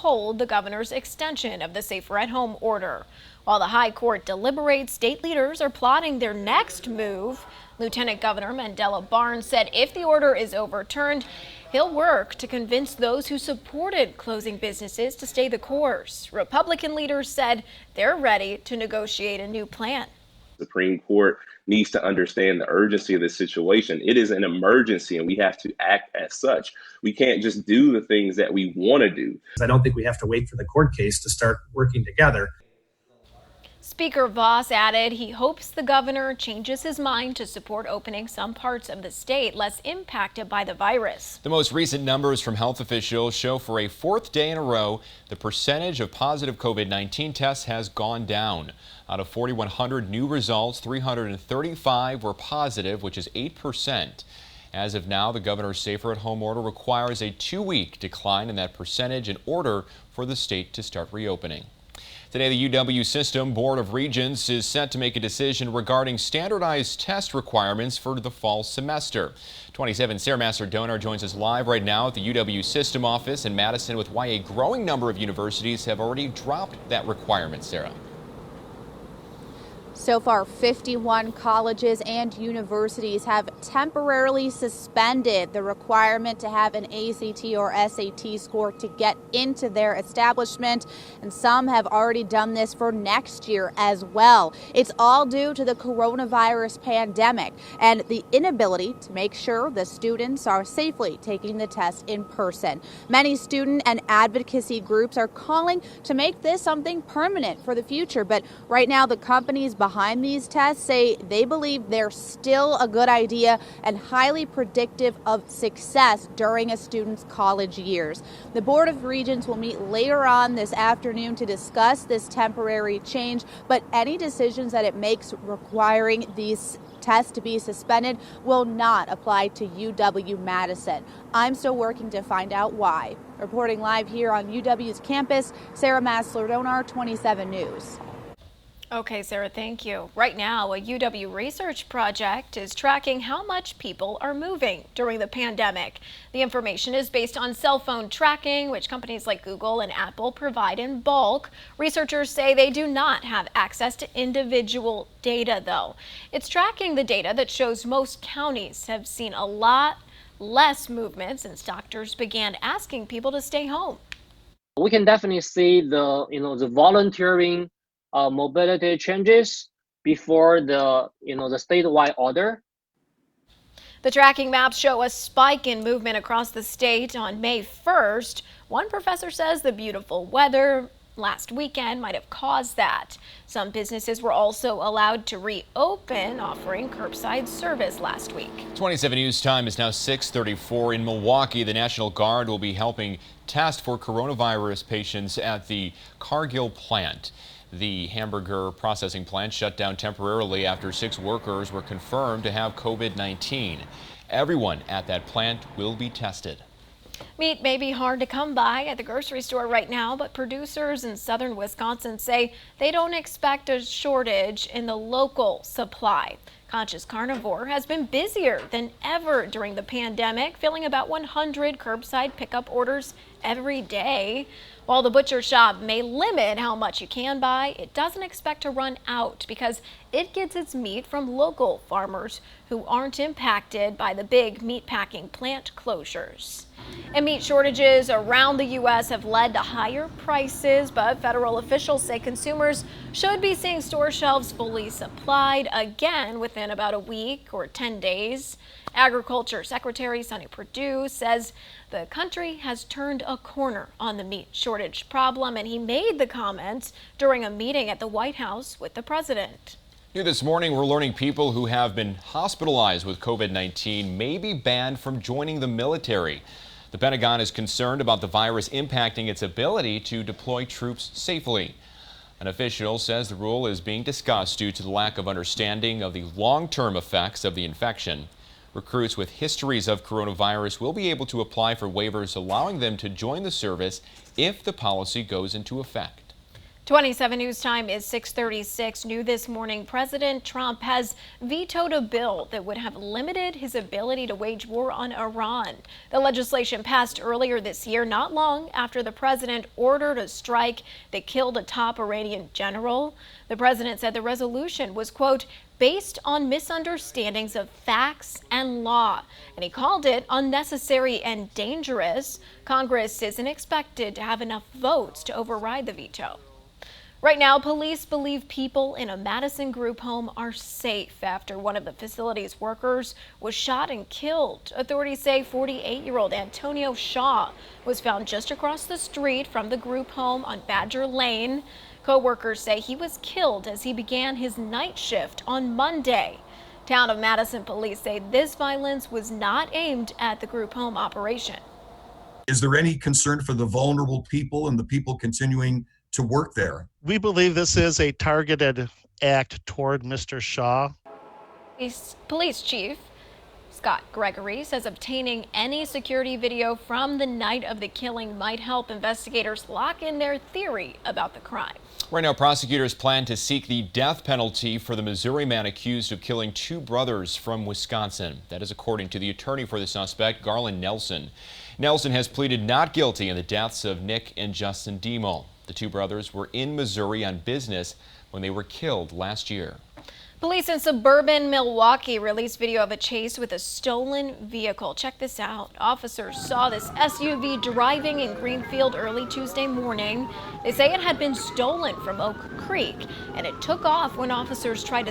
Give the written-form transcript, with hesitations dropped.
uphold the governor's extension of the safer at home order. While the high court deliberates, state leaders are plotting their next move. Lieutenant Governor Mandela Barnes said if the order is overturned, he'll work to convince those who supported closing businesses to stay the course. Republican leaders said they're ready to negotiate a new plan. The Supreme Court needs to understand the urgency of this situation. It is an emergency and we have to act as such. We can't just do the things that we want to do. I don't think we have to wait for the court case to start working together. Speaker Voss added he hopes the governor changes his mind to support opening some parts of the state less impacted by the virus. The most recent numbers from health officials show for a fourth day in a row, the percentage of positive COVID-19 tests has gone down. Out of 4,100 new results, 335 were positive, which is 8%. As of now, the governor's safer at home order requires a 2-week decline in that percentage in order for the state to start reopening. Today, the UW System Board of Regents is set to make a decision regarding standardized test requirements for the fall semester. 27 Sarah Master-Donar joins us live right now at the UW System office in Madison with why a growing number of universities have already dropped that requirement. Sarah. So far, 51 colleges and universities have temporarily suspended the requirement to have an ACT or SAT score to get into their establishment, and some have already done this for next year as well. It's all due to the coronavirus pandemic and the inability to make sure the students are safely taking the test in person. Many student and advocacy groups are calling to make this something permanent for the future, but right now the companies behind these tests say they believe they're still a good idea and highly predictive of success during a student's college years. The Board of Regents will meet later on this afternoon to discuss this temporary change, but any decisions that it makes requiring these tests to be suspended will not apply to UW-Madison. I'm still working to find out why. Reporting live here on UW's campus, Sarah Master-Donar, 27 News. Okay, Sarah, thank you. Right now, a UW research project is tracking how much people are moving during the pandemic. The information is based on cell phone tracking, which companies like Google and Apple provide in bulk. Researchers say they do not have access to individual data, though. It's tracking the data that shows most counties have seen a lot less movement since doctors began asking people to stay home. We can definitely see the volunteering mobility changes before the statewide order. The tracking maps show a spike in movement across the state on May 1st. One professor says the beautiful weather last weekend might have caused that. Some businesses were also allowed to reopen, offering curbside service last week. 27 News time is now 6:34 in Milwaukee. The National Guard will be helping test for coronavirus patients at the Cargill plant. The hamburger processing plant shut down temporarily after 6 workers were confirmed to have COVID-19. Everyone at that plant will be tested. Meat may be hard to come by at the grocery store right now, but producers in southern Wisconsin say they don't expect a shortage in the local supply. Conscious Carnivore has been busier than ever during the pandemic, filling about 100 curbside pickup orders every day. While the butcher shop may limit how much you can buy, it doesn't expect to run out because it gets its meat from local farmers who aren't impacted by the big meatpacking plant closures. And meat shortages around the U.S. have led to higher prices, but federal officials say consumers should be seeing store shelves fully supplied again within about a week or 10 days. Agriculture Secretary Sonny Perdue says the country has turned a corner on the meat shortage problem, and he made the comments during a meeting at the White House with the president. New this morning, we're learning people who have been hospitalized with COVID-19 may be banned from joining the military. The Pentagon is concerned about the virus impacting its ability to deploy troops safely. An official says the rule is being discussed due to the lack of understanding of the long-term effects of the infection. Recruits with histories of coronavirus will be able to apply for waivers allowing them to join the service if the policy goes into effect. 27 News Time is 6:36. New this morning, President Trump has vetoed a bill that would have limited his ability to wage war on Iran. The legislation passed earlier this year, not long after the president ordered a strike that killed a top Iranian general. The president said the resolution was, quote, based on misunderstandings of facts and law, and he called it unnecessary and dangerous. Congress isn't expected to have enough votes to override the veto. Right now, police believe people in a Madison group home are safe after one of the facility's workers was shot and killed. Authorities say 48-year-old Antonio Shaw was found just across the street from the group home on Badger Lane. Co-workers say he was killed as he began his night shift on Monday. Town of Madison police say this violence was not aimed at the group home operation. Is there any concern for the vulnerable people and the people continuing to work there? We believe this is a targeted act toward Mr. Shaw. Police Chief Scott Gregory says obtaining any security video from the night of the killing might help investigators lock in their theory about the crime. Right now, prosecutors plan to seek the death penalty for the Missouri man accused of killing two brothers from Wisconsin. That is according to the attorney for the suspect, Garland Nelson. Nelson has pleaded not guilty in the deaths of Nick and Justin Demo. The two brothers were in Missouri on business when they were killed last year. Police in suburban Milwaukee released video of a chase with a stolen vehicle. Check this out. Officers saw this SUV driving in Greenfield early Tuesday morning. They say it had been stolen from Oak Creek, and it took off when officers tried to